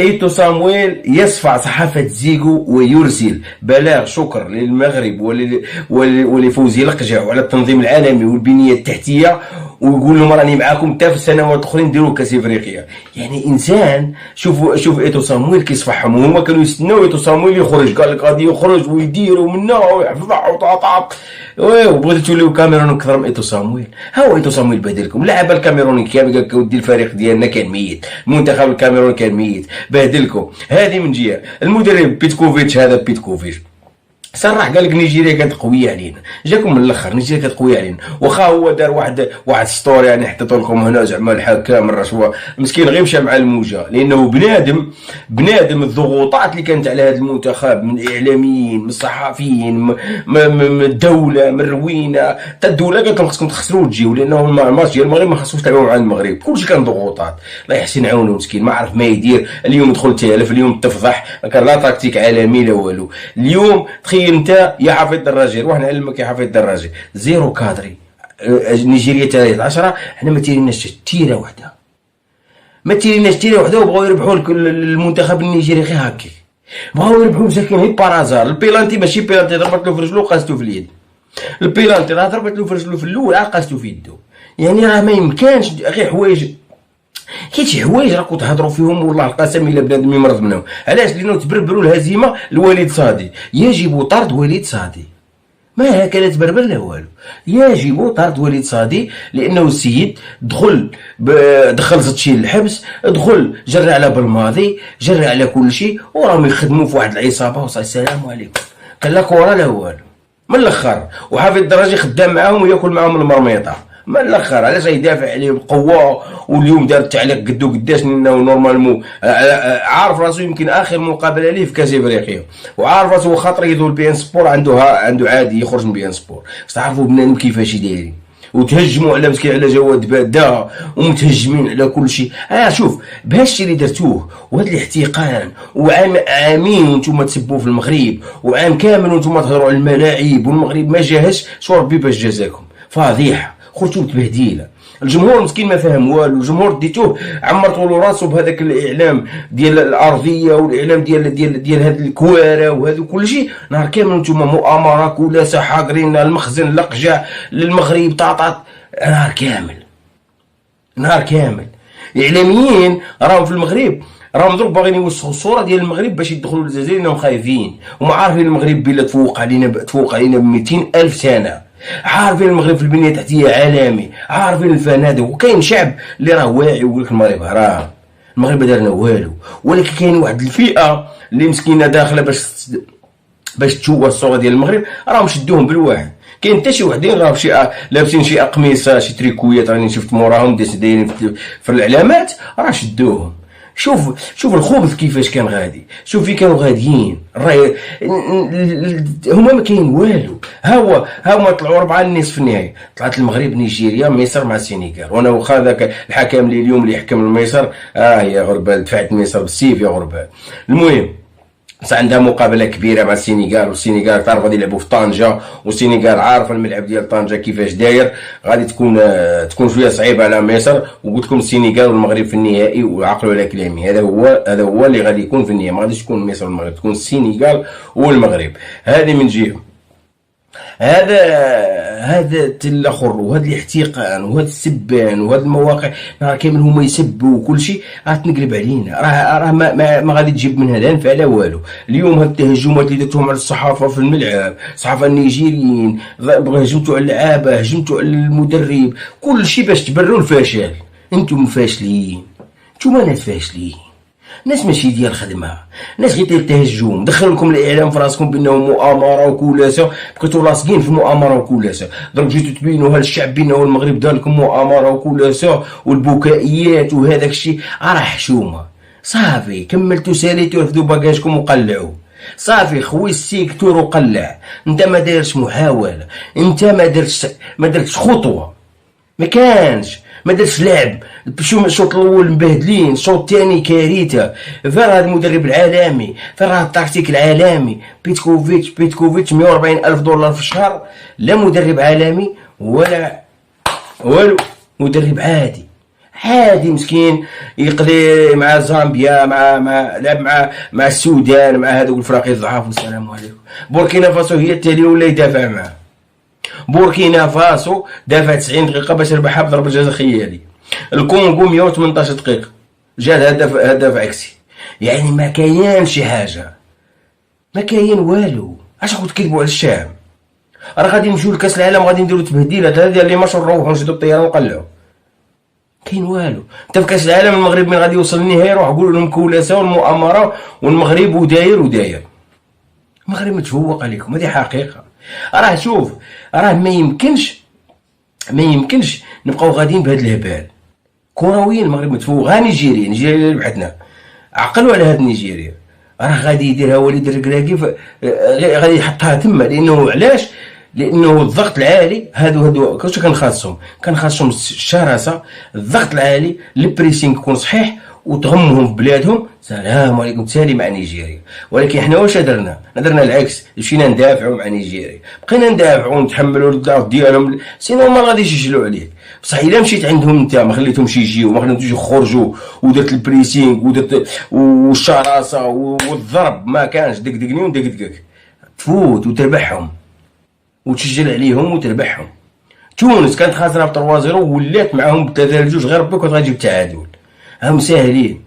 ايتو صامويل يصفع صحافة زيغو ويرسل بلاغ شكر للمغرب ولفوزي لقجع وعلى التنظيم العالمي والبنية التحتية، ويقول لهم راني معاكم حتى في السنوات الاخرين نديروا كاس افريقيا. يعني انسان، شوف ايتو صامويل كيصفحهم، وهما كانوا يستناو ايتو صامويل يخرج، قال لك غادي يخرج ويديروا منا ويحفظوا وطاطا، وبغيتو توليو كاميرون اكثر من ايتو صامويل. ها هو ايتو صامويل بهدلكم، اللعابه الكاميروني كامل قال لك ودي الفريق ديالنا كان ميت، المنتخب الكاميروني كان ميت، بهدلكم. هذه من جهه. المدرب بيتكوفيتش، هذا بيتكوفيتش صراح قال لك نيجيريا كانت قويه علينا، جاكم من الاخر نيجيريا كانت قويه علينا، واخا هو دار واحد ستوري يعني حطيت لكم هنا زعما الحكام الرشوه، مسكين غير مشى مع الموجه، لانه بنادم الضغوطات اللي كانت على هذا المنتخب من الاعلاميين، من الصحفيين، من الدوله، من الروينه، حتى الدوله قالت لهم خصكم تخسروا وتجيو، لانه الماتش ديال المغرب ما خصوش تلعبوا مع المغرب، كلشي كان ضغوطات. الله يحسن عونه مسكين، ما عرف ما يدير. اليوم دخل تالف، اليوم تفضح، ما كان لا تكتيك عالمي لا والو. اليوم تخيل انت يا حفيظ الدراجي، روح نعلمك يا حفيظ الدراجي، زيرو كادري. نيجيريا 13، حنا ما تيريناش تيره وحده، وبغاو يربحوا المنتخب النيجيري غير هكا، بغاو يربحوا مساكين غير بارازار. البيلانتي ماشي بيلانتي، ضربت له في رجلو قاستو في اليد، البيلانتي راه ضربت له في رجلو في الاول قاستو في يدو. يعني راه ما يمكنش غير حوايج، كاين شي حوايج راكم تهضروا فيهم والله القسم الا بنادم يمرض منهم. علاش؟ لانه تبربروا الهزيمه لوليد صادي، يجب طرد وليد صادي، ما هكا لا تبربر لا والو، يجب طرد وليد صادي، لانه السيد دخل زتشي للحبس، دخل جرى على بالماضي، جرى على كل شيء، وراهم يخدموا في واحد العصابه، وصاي السلام عليكم، كان لا كره لا والو من الاخر. وحافظ الدراجي خدام معاهم وياكل معاهم المرميطه من الاخر. علاش يدافع عليهم بقوه؟ واليوم دار التعليق قدو قداش، انه نورمالمون عارف راسو يمكن اخر مقابله ليه في كاس افريقيا، وعارف راسو خاطر يدور بي ان سبور عنده عادي يخرج من بي ان سبور. تعرفوا بنادم كيفاش دايرين، وتهجموا على مسكين على جواد بادا، ومتهجمين على كل شيء. شوف بهالشيء اللي درتوه، وهذا الاحتقان، عامين وانتم تسبوا في المغرب، وعام كامل وانتم تهضروا على الملاعب، والمغرب ما جاهش، شو ربي باش جازاكم. فضيحه، خرجتوا بتبهديله. الجمهور مسكين ما فهم والو، الجمهور ديتوه عمرتوا له راسو بهذاك الاعلام ديال الارضيه، والاعلام ديال هاد الكواره وهذا كل شيء. نهار كامل نتوما مؤامره كلاسه حاضرين المخزن لقجع للمغرب طاطات، نهار كامل الاعلاميين راهم في المغرب، راهم دروك باغيين يوسخوا الصوره ديال المغرب باش يدخلوا للجزائر، لانهم خايفين وما عارفين المغرب بلا تفوق علينا ب 200,000 سنه، عارفين المغرب في البنيه التحتيه عالمي، عارفين الفنادق، وكاين شعب اللي راه واعي ويقول لك المغرب هرام، المغرب ما دارنا والو. ولكن كاين واحد الفئه اللي مسكينه داخله باش تشوه الصوره ديال المغرب، راهم شدوهم بالواحد. كاين حتى شي وحدين راهم لابسين شي اقمصه، شي تريكويات راني شفت موراهم دايرين في الاعلامات، راه شدوهم. شوف الخبز كيفاش كان غادي، شوف في كانوا غاديين، هما ما كاين والو. هما طلعوا 4 النصف النهائي، طلعت المغرب، نيجيريا، مصر مع السنغال. وانا واخا ذاك الحكم اللي اليوم اللي يحكم لمصر، يا غربال دفعت مصر بالسيف يا غربال. المهم عندها مقابله كبيره مع السنغال، والسنغال تعرف غادي يلعبوا في طنجه، والسنغال عارف الملعب ديال طنجه كيفاش داير، غادي تكون شويه صعيبه على مصر. وقلت لكم السنغال والمغرب في النهائي، وعقلوا على كلامي، هذا هو اللي غادي يكون في النهائي، ما غاديش تكون مصر والمغرب، تكون السنغال والمغرب. هذه من جهه. هذا الاخر، وهذا الاحتقان، وهذا السبان، وهذا المواقع نهار كامل هما يسبوا وكل شيء، تنقلب علينا. راه ما غادي تجيب منها لا نفع لا والو. اليوم هاد التهجمات اللي درتوهم على الصحافه في الملعب، الصحافه النيجيريين، هجمتوا على اللعابه، هجمتوا على المدرب، كل شيء باش تبرروا الفشل. انتم فاشلين، انتم ناس فاشلين، ناس ماشي ديال خدمه، ناس غير ديال التهجم. دخل لكم الاعلام في راسكم بانه مؤامره وكلاسه، بقيتوا لاصقين في مؤامره وكلاسه، دونك جيتوا تبينوا للشعب بانه المغرب دار لكم مؤامره وكلاسه والبكائيات وهذاك الشيء. راه حشومه صافي، كملتوا ساليتوا، رفدوا باكاجكم وقلعوا صافي. خوي السيكتور وقلع. انت ما دايرش محاوله، انت ما درتش خطوه، ما كانش، ما درتش لعب. شو الشوط الاول مبهدلين، الشوط الثاني كارثه. فين هذا المدرب العالمي؟ فين هذا التكتيك العالمي؟ بيتكوفيتش 140,000 دولار في الشهر، لا مدرب عالمي ولا والو، مدرب عادي عادي مسكين يقضي مع زامبيا، لعب مع السودان، مع هذوك الفرق الضعاف والسلام عليكم. بوركينا فاسو هي التالي ولا يدافع معاه. بوركينا فاسو دافع 90 دقيقة باش ربحها بضربة جزاء خيالي. الكونغو 118 دقيقة جا هدف عكسي. يعني ما كاين شي حاجة، ما كاين والو. اش غادي تكذبوا على الشام؟ راه غادي نمشيو لكاس العالم غادي نديرو تبهديلات هذه اللي ماشي نروحو نشدو الطياره ونقلعو. كاين والو. انت في كاس العالم المغرب من غادي يوصل للنهائي روح قول لهم كولاسه والمؤامره والمغرب وداير. المغرب متفوق عليكم، هذه حقيقه. راه شوف، راه ما يمكنش نبقاو غاديين بهذا الهبال. كرويا المغرب متفوق. ها نيجيريا اللي بحثنا عقلوا على هاد نيجيريا، راه غادي يديرها وليد الركراكي، غادي يحطها تما. لانه علاش؟ لانه الضغط العالي هادو كلشي كنخاصهم الشراسه، الضغط العالي، البريسينغ يكون صحيح وتغمهم في بلادهم. سلام عليكم تالي مع نيجيريا. ولكن حنا واش درنا العكس، مشينا ندافعوا مع نيجيريا، بقينا ندافعوا ونتحملوا الضغط ديالهم، سينو ما غاديش يجلوا عليك. بصح الا مشيت عندهم انت ما خليتهمش يجيو، ما خليتهمش يخرجوا، ودرت البريسينغ ودرت والشراسه والضرب، ما كانش دقدقني وندقدقك، تفوت وتربحهم وتسجل عليهم وتربحهم. تونس كانت خاسره ب 3-0 ولات معاهم ب 3-2 غير ربي كنت غتجيب التعادل. هم ساهلين.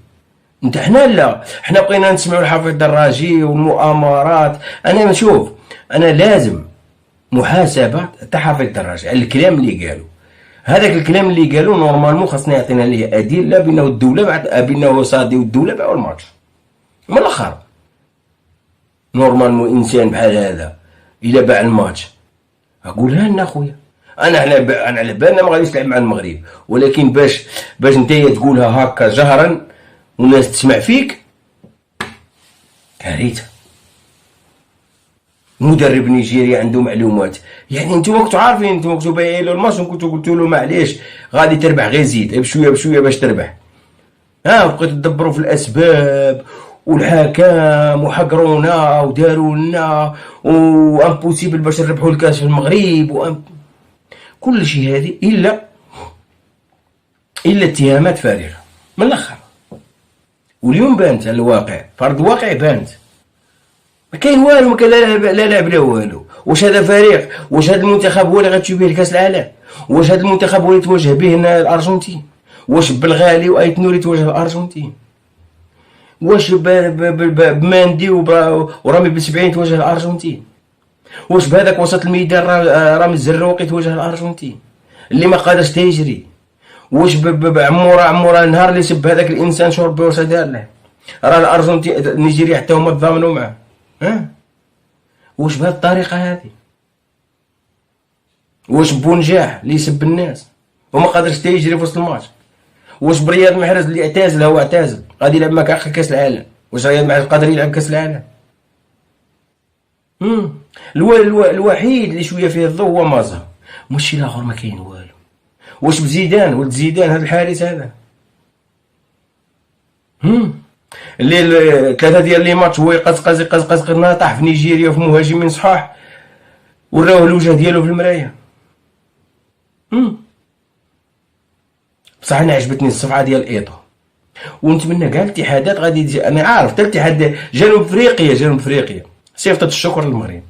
انت حنا لا، حنا بقينا نسمعوا الحافظ الدراجي والمؤامرات. انا نشوف انا لازم محاسبه تاع حافظ الدراجي على الكلام اللي قالوا. هذاك الكلام اللي قالوا نورمالمون خاصنا يعطينا ليه ادله بانه الدوله بانه صادي والدوله باعوا الماتش من الاخر. نورمالمون انسان بحال هذا الا باع الماتش اقولها لنا خويا. انا على بالنا ما غاديش تلعب مع المغرب، ولكن باش نتايا تقولها هكا جهرا والناس تسمع فيك، كارثه. مدرب نيجيري عنده معلومات. يعني نتوما كنتو عارفين، نتوما كنتو بايعين له الماتش وكنتو قلتوا له معليش غادي تربح، غير زيد بشويه باش تربح. بقيتو تدبروا في الاسباب والحكام وحقرونا وداروا لنا وامبوسيبل باش نربحوا الكاس في المغرب كل شيء هذه الا اتهامات فارغه من الاخر. واليوم بانت الواقع، فرض الواقع بانت ما كاين والو، ما كاين لا لعب لا والو. واش هذا فريق؟ واش هذا المنتخب هو اللي غتمشي به لكاس العالم؟ واش هذا المنتخب هو اللي تواجه به الارجنتين؟ واش بالغالي وايت نوري تواجه الارجنتين؟ واش بماندي ورامي بن سبعين تواجه الارجنتين؟ واش بهذاك وسط الميدان رامي الزروقي تواجه الارجنتين اللي ما قادرش تيجري؟ واش عمورة النهار اللي سب هذاك الانسان شرب واش دار له؟ راه الارجنتين نيجيريا حتى هما تضامنوا معاه. واش بهذه الطريقه هذه؟ واش بونجاح اللي يسب الناس وما قادرش تيجري في وسط الماتش؟ واش برياض محرز اللي اعتزل هو اعتزل غادي يلعب معك اخر كاس العالم؟ واش رياض محرز قادر يلعب كاس العالم؟ الوحيد اللي شويه فيه الضوء هو مازا، ماشي الاخر ما كاين والو. واش بزيدان ولد زيدان هذا الحارس هذا اللي 3 ديال لي ماتش هو يقزقز طاح في نيجيريا وفي مهاجمين صحاح وراوه الوجه ديالو في المرايه. بصح انا عجبتني الصفعه ديال ايطو، ونتمنى كاع الاتحادات غادي تجي. انا عارف حتى الاتحاد جنوب افريقيا صيفطت الشكر للمغرب.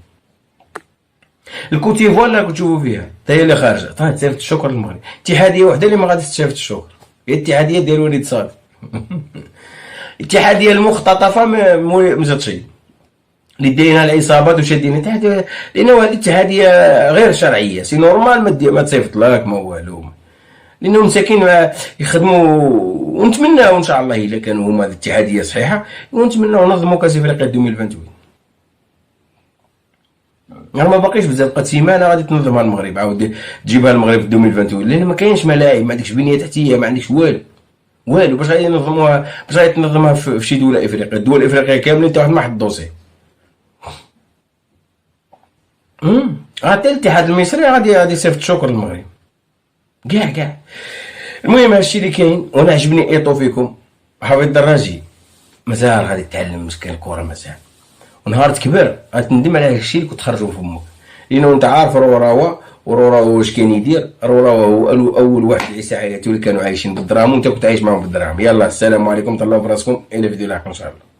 الكوتيفوار اللي كتشوفوا فيها حتى هي اللي خارجه صيفط الشكر للمغرب. اتحاديه وحده اللي ما غاديش تشافت الشكر هي الاتحاديه ديال وليد صالح. الاتحاديه المختطفه ما جاتش اللي دايرين الاصابات وشادين الاتحاديه، لانه هذه الاتحاديه غير شرعيه. سي نورمال ما تصيفط لك ما والو، لانه مساكين يخدموا. ونتمناو ان شاء الله الا كانوا هما الاتحاديه صحيحه ونتمناو نظموا كاس افريقيا 2028. ما باقيش بزاف، بقات سيمانه غادي تنظمها المغرب، عاود تجيبها المغرب في 2028 لان ما كاينش ملاعب، ما عندكش بنيه تحتيه، ما عندكش والو باش غادي ينظموها، باش غادي تنظمها في شي دوله افريقيه. الدول الافريقيه كاملين حتى واحد ما حط الدوسي. حتى الاتحاد المصري غادي يصيفط شكر للمغرب كاع. المهم هادشي اللي كاين، وانا عجبني ايطو فيكم. حافظ الدراجي مازال غادي يتعلم مسكين الكره مازال، ونهار تكبر غتندم على هادشي اللي كنت خرجوا في فمك، لانه انت عارف راه وراه واش كان يدير، راه هو اول واحد يعيش حياته اللي كانوا عايشين بالدراهم وانت كنت عايش معاهم بالدراهم. يلا السلام عليكم، تهلاو براسكم، الى فيديو لاحق ان شاء الله.